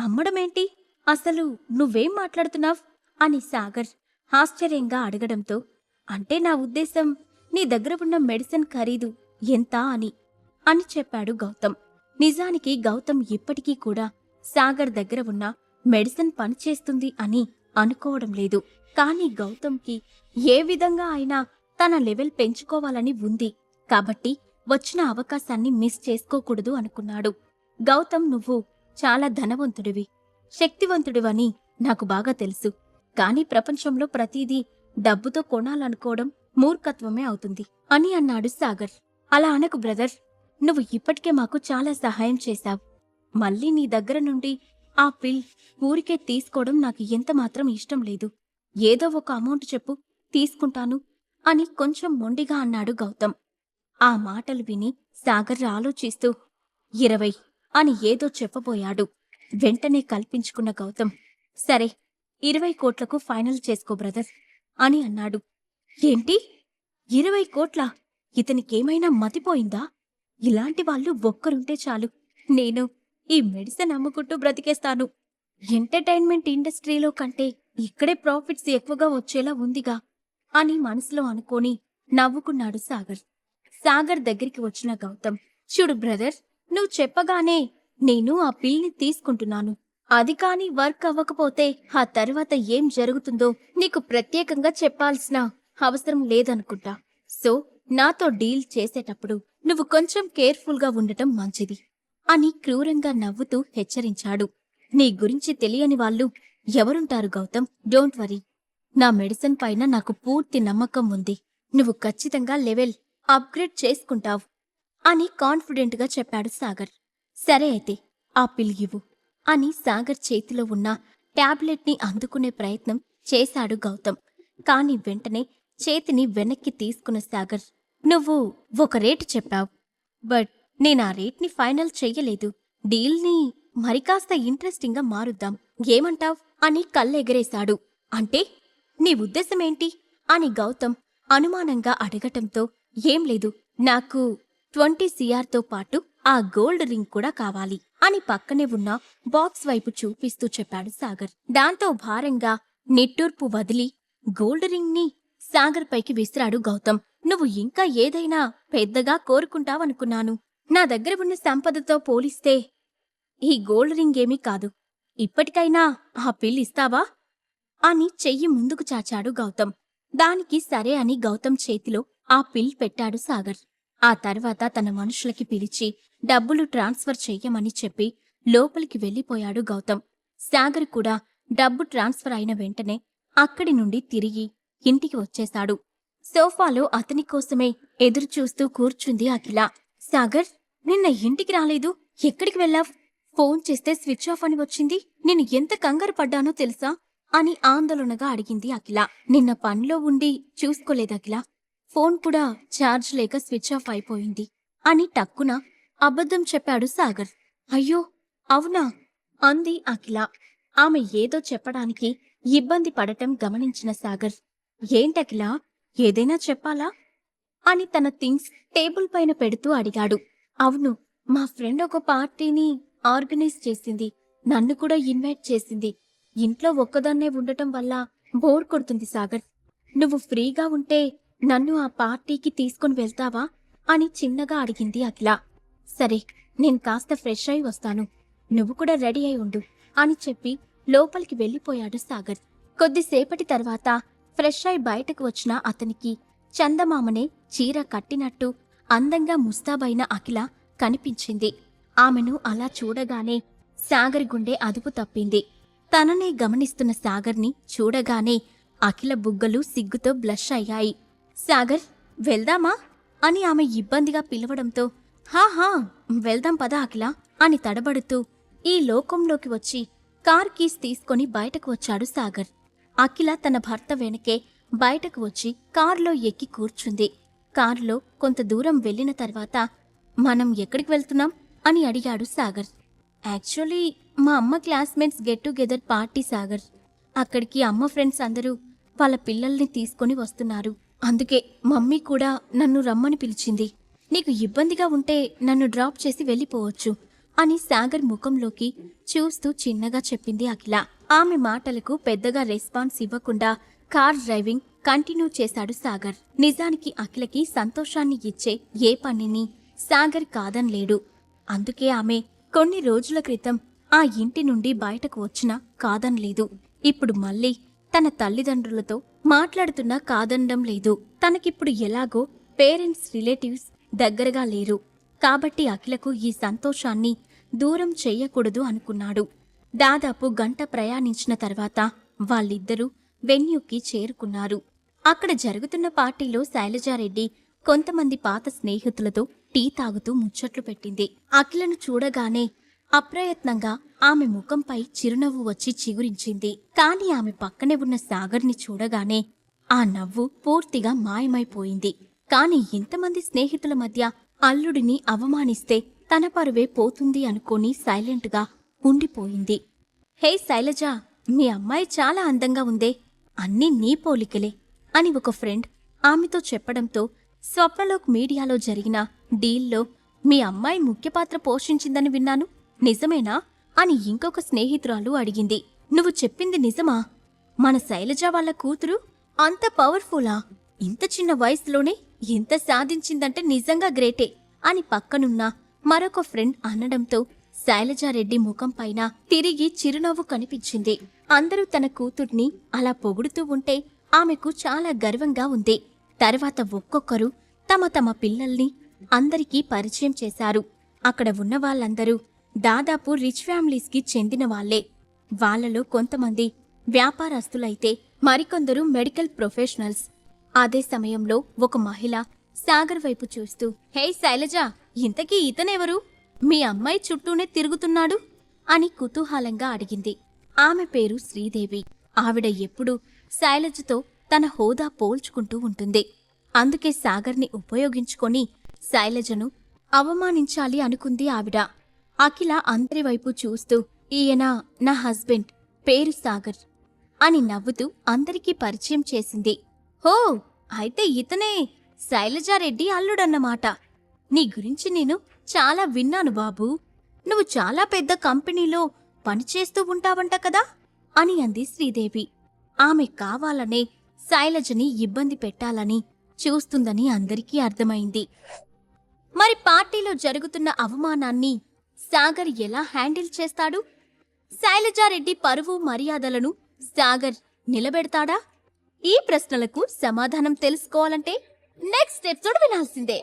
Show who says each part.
Speaker 1: అమ్మడమేంటి? అసలు నువ్వేం మాట్లాడుతున్నావ్? అని సాగర్ ఆశ్చర్యంగా అడగడంతో, అంటే నా ఉద్దేశం నీ దగ్గర ఉన్న మెడిసిన్ ఖరీదు ఎంత అని చెప్పాడు గౌతమ్. నిజానికి గౌతమ్ ఇప్పటికీ కూడా సాగర్ దగ్గర ఉన్న మెడిసిన్ పనిచేస్తుంది అని అనుకోవడం లేదు. కాని గౌతమ్కి ఏ విధంగా అయినా తన లెవెల్ పెంచుకోవాలని ఉంది. కాబట్టి వచ్చిన అవకాశాన్ని మిస్ చేసుకోకూడదు అనుకున్నాడు. గౌతమ్, నువ్వు చాలా ధనవంతుడివి, శక్తివంతుడివని నాకు బాగా తెలుసు. కాని ప్రపంచంలో ప్రతిదీ డబ్బుతో కొనాలనుకోవడం మూర్ఖత్వమే అవుతుంది అని అన్నాడు సాగర్. అలా అనకు బ్రదర్, నువ్వు ఇప్పటికే మాకు చాలా సహాయం చేశావు. మళ్ళీ నీ దగ్గర నుండి ఆ పిల్ ఊరికే తీసుకోవడం నాకు ఎంతమాత్రం ఇష్టం లేదు. ఏదో ఒక అమౌంట్ చెప్పు, తీసుకుంటాను అని కొంచెం మొండిగా అన్నాడు గౌతమ్. ఆ మాటలు విని సాగర్ ఆలోచిస్తూ 20 అని ఏదో చెప్పబోయాడు. వెంటనే కల్పించుకున్న గౌతమ్, సరే 20 కోట్లకు ఫైనల్ చేసుకో బ్రదర్ అని అన్నాడు. ఏంటి, 20 కోట్ల? ఇతనికేమైనా మతిపోయిందా? ఇలాంటి వాళ్ళు ఒక్కరుంటే చాలు, నేను ఈ మెడిసిన్ అమ్ముకుంటూ బ్రతికేస్తాను. ఎంటర్టైన్మెంట్ ఇండస్ట్రీలో కంటే ఇక్కడే ప్రాఫిట్స్ ఎక్కువగా వచ్చేలా ఉందిగా అని మనసులో అనుకోని నవ్వుకున్నాడు సాగర్. సాగర్ దగ్గరికి వచ్చిన గౌతమ్, చూడు బ్రదర్, నువ్వు చెప్పగానే నేను ఆ పిల్ని తీసుకుంటున్నాను. అది కాని వర్క్ అవ్వకపోతే ఆ తర్వాత ఏం జరుగుతుందో నీకు ప్రత్యేకంగా చెప్పాల్సిన అవసరం లేదనుకుంటా. సో నాతో డీల్ చేసేటప్పుడు నువ్వు కొంచెం కేర్ఫుల్గా ఉండటం మంచిది అని క్రూరంగా నవ్వుతూ హెచ్చరించాడు. నీ గురించి తెలియని వాళ్ళు ఎవరుంటారు గౌతమ్? డోంట్ వరీ, నా మెడిసిన్ పైన నాకు పూర్తి నమ్మకం ఉంది. నువ్వు ఖచ్చితంగా లెవెల్ అప్గ్రేడ్ చేసుకుంటావు అని కాన్ఫిడెంట్గా చెప్పాడు సాగర్. సరే అయితే ఆ పిల్ ఇవ్వు అని సాగర్ చేతిలో ఉన్న టాబ్లెట్ని అందుకునే ప్రయత్నం చేశాడు గౌతమ్. కాని వెంటనే చేతిని వెనక్కి తీసుకున్న సాగర్, నువ్వు ఒక రేటు చెప్పావు, బట్ నేనా రేట్ని ఫైనల్ చెయ్యలేదు. డీల్ని మరికాస్త ఇంట్రెస్టింగ్గా మారుద్దాం, ఏమంటావ్ అని కళ్ళెగరేశాడు. అంటే నీ ఉద్దేశమేంటి అని గౌతమ్ అనుమానంగా అడగటంతో, ఏం లేదు, నాకు 20 CRతో పాటు ఆ గోల్డ్ రింగ్ కూడా కావాలి అని పక్కనే ఉన్న బాక్స్ వైపు చూపిస్తూ చెప్పాడు సాగర్. దాంతో భారంగా నిట్టూర్పు వదిలి గోల్డ్ రింగ్ ని సాగర్ పైకి విసిరాడు గౌతమ్. నువ్వు ఇంకా ఏదైనా పెద్దగా కోరుకుంటావనుకున్నాను. నా దగ్గర ఉన్న సంపదతో పోలిస్తే ఈ గోల్డ్ రింగ్ ఏమీ కాదు. ఇప్పటికైనా ఆ పిల్ ఇస్తావా అని చెయ్యి ముందుకు చాచాడు గౌతమ్. దానికి సరే అని గౌతమ్ చేతిలో ఆ పిల్ పెట్టాడు సాగర్. ఆ తర్వాత తన మనుషులకి పిలిచి డబ్బులు ట్రాన్స్ఫర్ చెయ్యమని చెప్పి లోపలికి వెళ్ళిపోయాడు గౌతమ్. సాగర్ కూడా డబ్బు ట్రాన్స్ఫర్ అయిన వెంటనే అక్కడి నుండి తిరిగి ఇంటికి వచ్చేశాడు. సోఫాలో అతని కోసమే ఎదురుచూస్తూ కూర్చుంది అఖిల. సాగర్, నిన్న ఇంటికి రాలేదు, ఎక్కడికి వెళ్ళావ్? ఫోన్ చేస్తే స్విచ్ ఆఫ్ అని వచ్చింది. నేను ఎంత కంగారు పడ్డానో తెలుసా అని ఆందోళనగా అడిగింది అఖిల. నిన్న పనిలో ఉండి చూసుకోలేదఖిల, ఫోన్ కూడా ఛార్జ్ లేక స్విచ్ ఆఫ్ అయిపోయింది అని టక్కున అబద్ధం చెప్పాడు సాగర్. అయ్యో అవునా అంది అఖిల. ఆమె ఏదో చెప్పడానికి ఇబ్బంది పడటం గమనించిన సాగర్, ఏంటఖిల, ఏదైనా చెప్పాలా అని తన థింగ్స్ టేబుల్ పైన పెడుతూ అడిగాడు. అవును, మా ఫ్రెండ్ ఒక పార్టీని ఆర్గనైజ్ చేసింది, నన్ను కూడా ఇన్వైట్ చేసింది. ఇంట్లో ఒక్కదాన్నే ఉండటం వల్ల బోర్ కొడుతుంది సాగర్. నువ్వు ఫ్రీగా ఉంటే నన్ను ఆ పార్టీకి తీసుకుని వెళ్తావా అని చిన్నగా అడిగింది అఖిల. సరే, నేను కాస్త ఫ్రెష్ అయి వస్తాను, నువ్వు కూడా రెడీ అయి ఉండు అని చెప్పి లోపలికి వెళ్ళిపోయాడు సాగర్. కొద్దిసేపటి తర్వాత ఫ్రెష్ అయి బయటకు వచ్చిన అతనికి చందమామనే చీర కట్టినట్టు అందంగా ముస్తాబైన అఖిల కనిపించింది. ఆమెను అలా చూడగానే సాగర్ గుండె అదుపు తప్పింది. తననే గమనిస్తున్న సాగర్ని చూడగానే అఖిల బుగ్గలు సిగ్గుతో బ్లష్ అయ్యాయి. సాగర్, వెళ్దామా అని ఆమె ఇబ్బందిగా పిలవడంతో, హా వెళ్దాం పద అఖిల అని తడబడుతూ ఈ లోకంలోకి వచ్చి కార్ కీస్ తీసుకొని బయటకు వచ్చాడు సాగర్. అఖిల తన భర్త వెనకే బయటకు వచ్చి కారులో ఎక్కి కూర్చుంది. కారులో కొంత దూరం వెళ్లిన తర్వాత, మనం ఎక్కడికి వెళ్తున్నాం అని అడిగాడు సాగర్. యాక్చువల్లీ మా అమ్మ classmates get together party Sagar. అక్కడికి అమ్మ ఫ్రెండ్స్ అందరూ వాళ్ళ పిల్లల్ని తీసుకొని వస్తున్నారు. అందుకే మమ్మీ కూడా నన్ను రమ్మని పిలిచింది. నీకు ఇబ్బందిగా ఉంటే నన్ను డ్రాప్ చేసి వెళ్ళిపోవచ్చు అని సాగర్ ముఖంలోకి చూస్తూ చిన్నగా చెప్పింది అఖిల. ఆమె మాటలకు పెద్దగా రెస్పాన్స్ ఇవ్వకుండా కార్ డ్రైవింగ్ కంటిన్యూ చేశాడు సాగర్. నిజానికి అఖిలకి సంతోషాన్ని ఇచ్చే ఏ పనిని సాగర్ కాదనలేడు. అందుకే ఆమె కొన్ని రోజుల క్రితం ఆ ఇంటి నుండి బయటకు వచ్చినా కాదనలేదు. ఇప్పుడు మళ్ళీ తన తల్లిదండ్రులతో మాట్లాడుతున్నా కాదనడం లేదు. తనకిప్పుడు ఎలాగో పేరెంట్స్ రిలేటివ్స్ దగ్గరగా లేరు కాబట్టి అఖిలకు ఈ సంతోషాన్ని దూరం చెయ్యకూడదు అనుకున్నాడు. దాదాపు గంట ప్రయాణించిన తర్వాత వాళ్ళిద్దరూ వెన్యూకి చేరుకున్నారు. అక్కడ జరుగుతున్న పార్టీలో శైలజారెడ్డి కొంతమంది పాత స్నేహితులతో టీ తాగుతూ ముచ్చట్లు పెట్టింది. అఖిలను చూడగానే అప్రయత్నంగా ఆమె ముఖంపై చిరునవ్వు వచ్చి చిగురించింది. కాని ఆమె పక్కనే ఉన్న సాగర్ని చూడగానే ఆ నవ్వు పూర్తిగా మాయమైపోయింది. కాని ఇంతమంది స్నేహితుల మధ్య అల్లుడిని అవమానిస్తే తన పరువే పోతుంది అనుకోని సైలెంట్గా ఉండిపోయింది. హే శైలజా, మీ అమ్మాయి చాలా అందంగా ఉందే, అన్నీ నీ పోలికలే అని ఒక ఫ్రెండ్ ఆమెతో చెప్పడంతో స్వప్నలోక్ మీడియాలో జరిగిన డీల్లో మీ అమ్మాయి ముఖ్య పాత్ర పోషించిందని విన్నాను, నిజమేనా అని ఇంకొక స్నేహితురాలు అడిగింది. నువ్వు చెప్పింది నిజమా? మన శైలజ వాళ్ళ కూతురు అంత పవర్ఫుల్లా? ఇంత చిన్న వయసులోనే ఇంత సాధించిందంటే నిజంగా గ్రేటే అని పక్కనున్న మరొక ఫ్రెండ్ అనడంతో శైలజారెడ్డి ముఖం పైన తిరిగి చిరునవ్వు కనిపించింది. అందరూ తన కూతుర్ని అలా పొగుడుతూ ఉంటే ఆమెకు చాలా గర్వంగా ఉంది. తర్వాత ఒక్కొక్కరు తమ తమ పిల్లల్ని అందరికీ పరిచయం చేశారు. అక్కడ ఉన్న వాళ్ళందరూ దాదాపు రిచ్ ఫ్యామిలీస్కి చెందిన వాళ్లే. వాళ్లలో కొంతమంది వ్యాపారస్తులైతే మరికొందరు మెడికల్ ప్రొఫెషనల్స్. అదే సమయంలో ఒక మహిళ సాగర్ వైపు చూస్తూ, హే శైలజా, ఇంతకీ ఇతనెవరు? మీ అమ్మాయి చుట్టూనే తిరుగుతున్నాడు అని కుతూహలంగా అడిగింది. ఆమె పేరు శ్రీదేవి. ఆవిడ ఎప్పుడూ శైలజతో తన హోదా పోల్చుకుంటూ ఉంటుంది. అందుకే సాగర్ని ఉపయోగించుకొని శైలజను అవమానించాలి అనుకుంది ఆవిడ. అఖిల అందరి వైపు చూస్తూ, ఈయన నా హస్బెండ్, పేరు సాగర్ అని నవ్వుతూ అందరికీ పరిచయం చేసింది. హో, అయితే ఇతనే శైలజారెడ్డి అల్లుడన్నమాట. నీ గురించి నేను చాలా విన్నాను బాబూ. నువ్వు చాలా పెద్ద కంపెనీలో పనిచేస్తూ ఉంటావంట కదా అని అంది శ్రీదేవి. ఆమె కావాలనే శైలజని ఇబ్బంది పెట్టాలని చూస్తుందని అందరికీ అర్థమైంది. మరి పార్టీలో జరుగుతున్న అవమానాన్ని సాగర్ ఎలా హ్యాండిల్ చేస్తాడు? శైలజారెడ్డి పరువు మర్యాదలను సాగర్ నిలబెడతాడా? ఈ ప్రశ్నలకు సమాధానం తెలుసుకోవాలంటే నెక్స్ట్ ఎపిసోడ్ వినాల్సిందే.